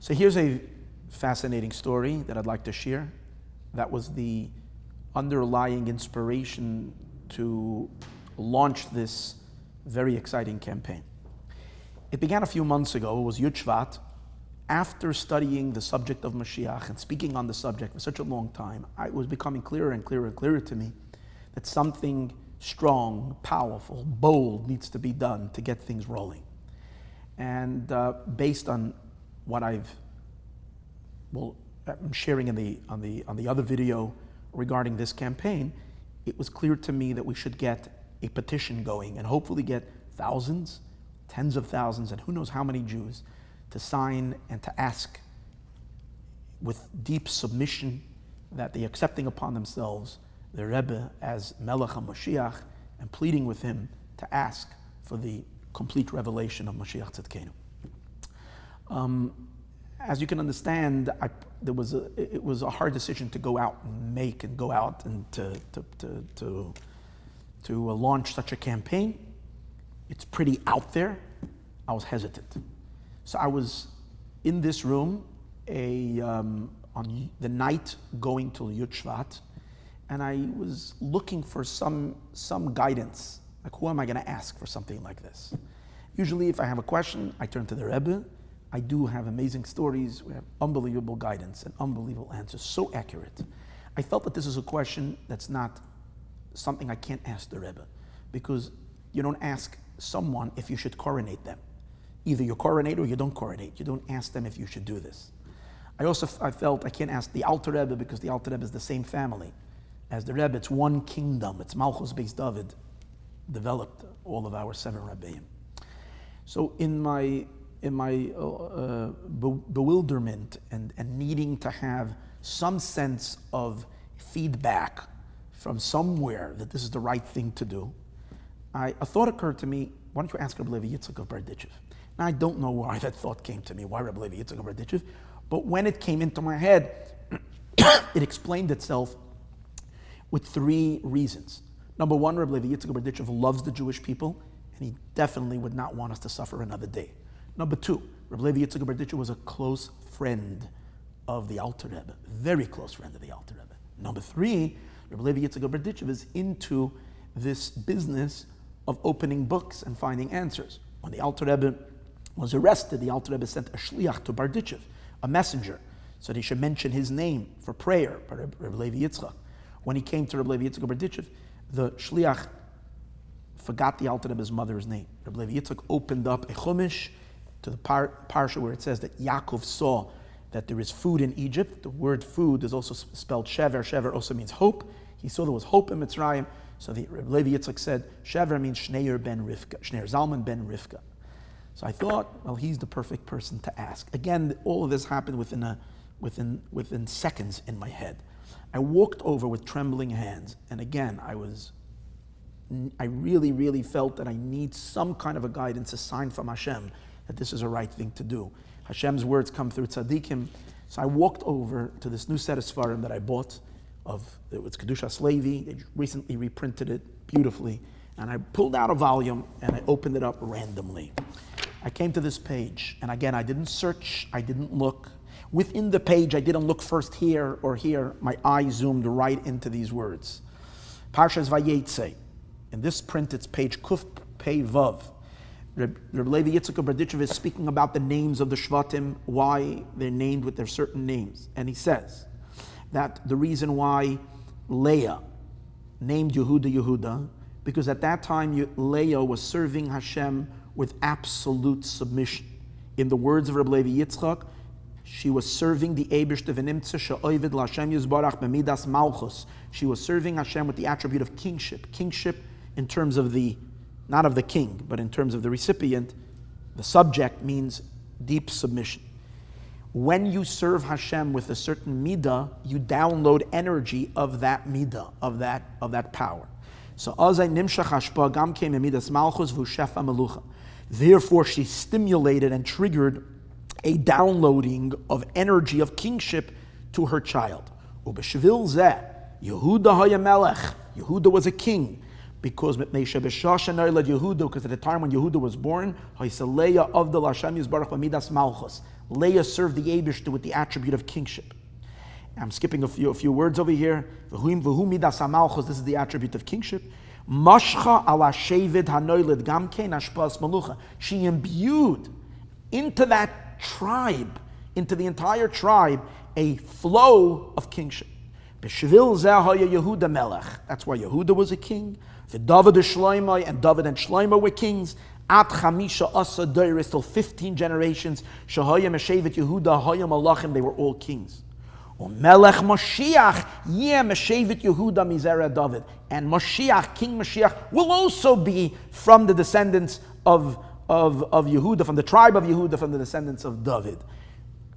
So here's a fascinating story that I'd like to share. That was the underlying inspiration to launch this very exciting campaign. It began a few months ago. It was Yud Shvat. After studying the subject of Moshiach and speaking on the subject for such a long time, it was becoming clearer and clearer and clearer to me that something strong, powerful, bold needs to be done to get things rolling. And based on what I'm sharing on the other video regarding this campaign, it was clear to me that we should get a petition going and hopefully get thousands, tens of thousands, and who knows how many Jews to sign and to ask with deep submission that they accepting upon themselves the Rebbe as Melech HaMoshiach and pleading with him to ask for the complete revelation of Moshiach Tzidkenu. As you can understand, it was a hard decision to go out and to launch such a campaign. It's pretty out there. I was hesitant. So I was in this room on the night going to Yud Shvat, and I was looking for some guidance. Like, who am I going to ask for something like this? Usually, if I have a question, I turn to the Rebbe. I do have amazing stories. We have unbelievable guidance and unbelievable answers, so accurate. I felt that this is a question that's not something I can't ask the Rebbe, because you don't ask someone if you should coronate them. Either you coronate or you don't coronate. You don't ask them if you should do this. I felt I can't ask the Alter Rebbe, because the Alter Rebbe is the same family as the Rebbe. It's one kingdom. It's Malchus Beis David developed all of our 7 Rabbeim. So in my bewilderment and needing to have some sense of feedback from somewhere that this is the right thing to do, a thought occurred to me: why don't you ask Rabbi Levi Yitzchak of Berditchev? Now, I don't know why that thought came to me, why Rabbi Levi Yitzchak of Berditchev, but when it came into my head, it explained itself with 3 reasons. Number 1, Rabbi Levi Yitzchak of Berditchev loves the Jewish people, and he definitely would not want us to suffer another day. Number 2, Rabbi Levi Yitzchak of Berditchev was a close friend of the Alter Rebbe, very close friend of the Alter Rebbe. Number 3, Rabbi Levi Yitzchak of Berditchev is into this business of opening books and finding answers. When the Alter Rebbe was arrested, the Alter Rebbe sent a shliach to Berditchev, a messenger, so that he should mention his name for prayer by Rabbi Levi Yitzchak. When he came to Rabbi Levi Yitzchak of Berditchev, the shliach forgot the Alter Rebbe's mother's name. Rabbi Levi Yitzchak opened up a chumash to the parsha where it says that Yaakov saw that there is food in Egypt. The word food is also spelled shever. Shever also means hope. He saw there was hope in Mitzrayim. So the Rabbi Levi Yitzchak said, Shever means Shneir ben Rivka, Shneir Zalman ben Rivka. So I thought, well, he's the perfect person to ask. Again, all of this happened within seconds in my head. I walked over with trembling hands, and again, I really, really felt that I need some kind of a guidance, a sign from Hashem that this is the right thing to do. Hashem's words come through tzaddikim. So I walked over to this new set of Sfarim that I bought. It's Kedushas Levi. They recently reprinted it beautifully. And I pulled out a volume and I opened it up randomly. I came to this page, and again, I didn't search, I didn't look. Within the page, I didn't look first here or here. My eye zoomed right into these words. Parshas Vayetze. In this print, it's page Kuf Pei Vav. Rabbi Levi Yitzchak of Berditchev is speaking about the names of the Shvatim, why they're named with their certain names. And he says that the reason why Leah named Yehuda, because at that time Leah was serving Hashem with absolute submission. In the words of Rabbi Levi Yitzchak, she was serving the Eibishter v'nimtza she'ovid l'Hashem yizbarach b'midas malchus. She was serving Hashem with the attribute of kingship. Kingship in terms of not of the king, but in terms of the recipient. The subject means deep submission. When you serve Hashem with a certain midah, you download energy of that midah, of that power. So azay nimshach hashpa gam came midas malchus v'ushefa melucha. Therefore, she stimulated and triggered a downloading of energy of kingship to her child. Ubeshvil zeh, Yehuda haya melech. Yehuda was a king. Because at the time when Yehuda was born, Leah served the Eibishter with the attribute of kingship. I'm skipping a few words over here. This is the attribute of kingship. She imbued into that tribe, into the entire tribe, a flow of kingship. That's why Yehuda was a king. The David and Shlomo were kings. At Chamisha Asa Deiris, till 15 generations. Shahayim Meshevet Yehuda, Hayim Malachim, they were all kings. Melech Moshiach, Meshevet Yehuda Mizera David. And Moshiach, King Moshiach, will also be from the descendants of Yehuda, from the tribe of Yehuda, from the descendants of David.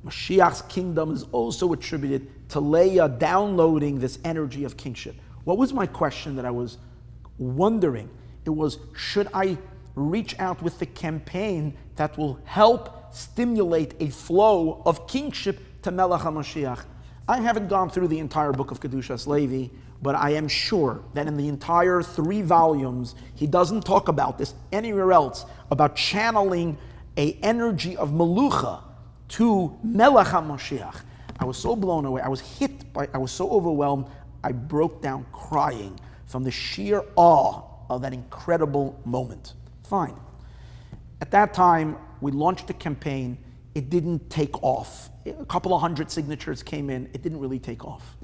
Moshiach's kingdom is also attributed to Leah downloading this energy of kingship. What was my question that I was wondering? It was, should I reach out with the campaign that will help stimulate a flow of kingship to Melech HaMashiach? I haven't gone through the entire book of Kedushas Levi, but I am sure that in the entire 3 volumes, he doesn't talk about this anywhere else, about channeling an energy of Melucha to Melech HaMashiach. I was so blown away. I was so overwhelmed, I broke down crying from the sheer awe of that incredible moment. Fine. At that time, we launched the campaign. It didn't take off. A couple of 100 signatures came in. It didn't really take off.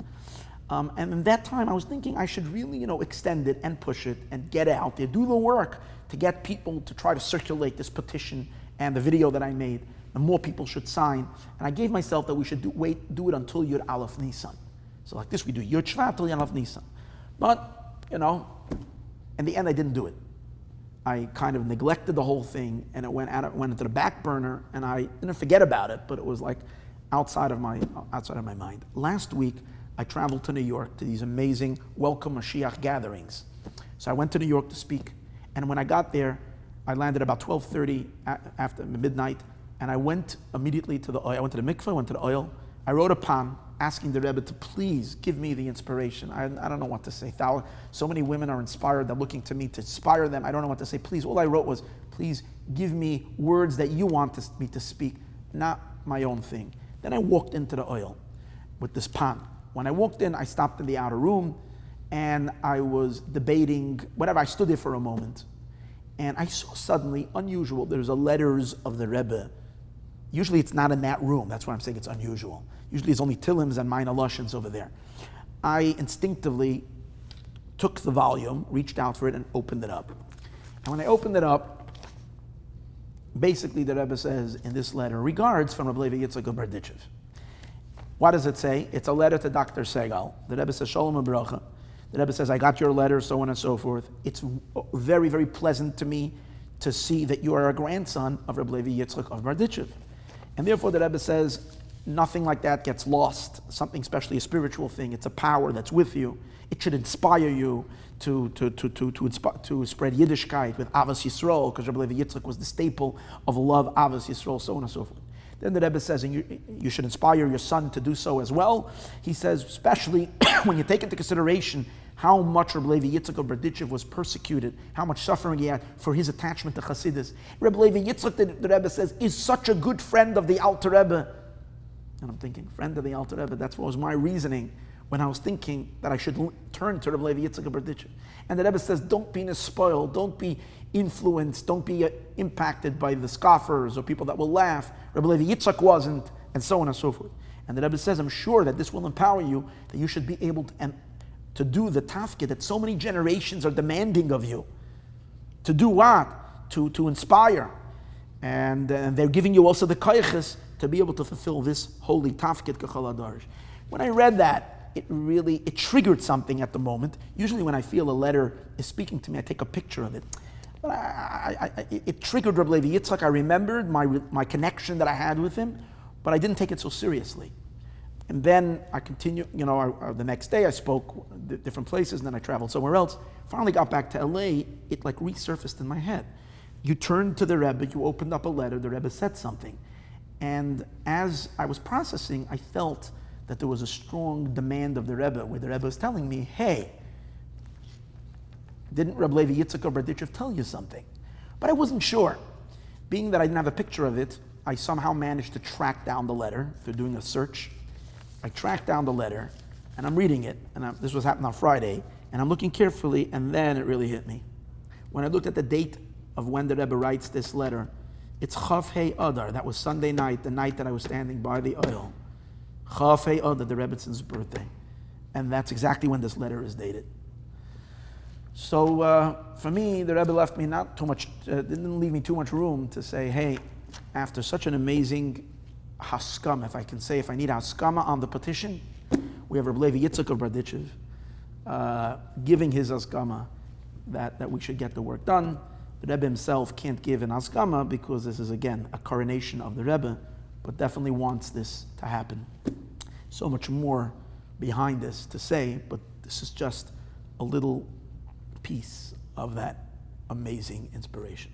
And in that time, I was thinking I should really, extend it and push it and get out there, do the work to get people to try to circulate this petition and the video that I made. And more people should sign. And I gave myself that we should do it until Yud Aleph Nisan. So like this, we do Yud Shvat till Yud Aleph Nisan. But, in the end, I didn't do it. I kind of neglected the whole thing, and it went into the back burner, and I didn't forget about it, but it was like outside of my mind. Last week, I traveled to New York to these amazing Welcome Moshiach gatherings. So I went to New York to speak, and when I got there, I landed about 12:30 after midnight, and I went immediately to the oil. I went to the mikveh, I went to the oil. I wrote a pan asking the Rebbe to please give me the inspiration. I don't know what to say. So many women are inspired. They're looking to me to inspire them. I don't know what to say. Please, all I wrote was, please give me words that you want me to speak, not my own thing. Then I walked into the oil with this pan. When I walked in, I stopped in the outer room, and I was debating, whatever. I stood there for a moment, and I saw suddenly, unusual, there's a letters of the Rebbe. Usually it's not in that room. That's why I'm saying it's unusual. Usually it's only Tilims and Minor Lushins over there. I instinctively took the volume, reached out for it, and opened it up. And when I opened it up, basically the Rebbe says in this letter, regards from Rabbi Yitzchak of Berditchev. What does it say? It's a letter to Dr. Segal. The Rebbe says, Shalom Abracha. The Rebbe says, I got your letter, so on and so forth. It's very, very pleasant to me to see that you are a grandson of Rabbi Yitzchak of Berditchev. And therefore the Rebbe says, nothing like that gets lost. Something, especially a spiritual thing. It's a power that's with you. It should inspire you to spread Yiddishkeit with Avos Yisrael, because Rabbi Yitzchak was the staple of love, Avos Yisrael, so on and so forth. Then the Rebbe says, and you should inspire your son to do so as well. He says, especially when you take into consideration how much Rabbi Yitzchak of Berditchev was persecuted, how much suffering he had for his attachment to Chassidus. Rabbi Yitzchak, the Rebbe says, is such a good friend of the Alter Rebbe. And I'm thinking, friend of the Alter Rebbe, that was my reasoning when I was thinking that I should turn to Rabbi Yitzchak of Berditchev. And the Rebbe says, don't be spoiled, don't be influenced, don't be impacted by the scoffers or people that will laugh. Rabbi Yitzchak wasn't, and so on and so forth. And the Rebbe says, I'm sure that this will empower you, that you should be able to do the tafkid that so many generations are demanding of you. To do what? To inspire. And they're giving you also the koiches to be able to fulfill this holy tafkid kachal adarish. When I read that, it triggered something at the moment. Usually when I feel a letter is speaking to me, I take a picture of it. But it triggered Rabbi Yitzchak. I remembered my connection that I had with him, but I didn't take it so seriously. And then I continued, the next day I spoke different places, and then I traveled somewhere else. Finally got back to LA, it like resurfaced in my head. You turned to the Rebbe, you opened up a letter, the Rebbe said something. And as I was processing, I felt that there was a strong demand of the Rebbe, where the Rebbe was telling me, hey, didn't Rabbi Levi Yitzchak of Berditchev tell you something? But I wasn't sure. Being that I didn't have a picture of it, I somehow managed to track down the letter. They're doing a search. I tracked down the letter, and I'm reading it, and this was happening on Friday, and I'm looking carefully, and then it really hit me. When I looked at the date of when the Rebbe writes this letter, it's Chaf Hei Adar. That was Sunday night, the night that I was standing by the oil. Chaf Hei Adar, the Rebbetzins' birthday. And that's exactly when this letter is dated. So for me, the Rebbe left me not too much, didn't leave me too much room to say, hey, after such an amazing haskam, if I can say, if I need a haskama on the petition, we have Rabbi Levi Yitzchak of Berditchev giving his haskama that we should get the work done. The Rebbe himself can't give an haskama because this is, again, a coronation of the Rebbe, but definitely wants this to happen. So much more behind this to say, but this is just a little piece of that amazing inspiration.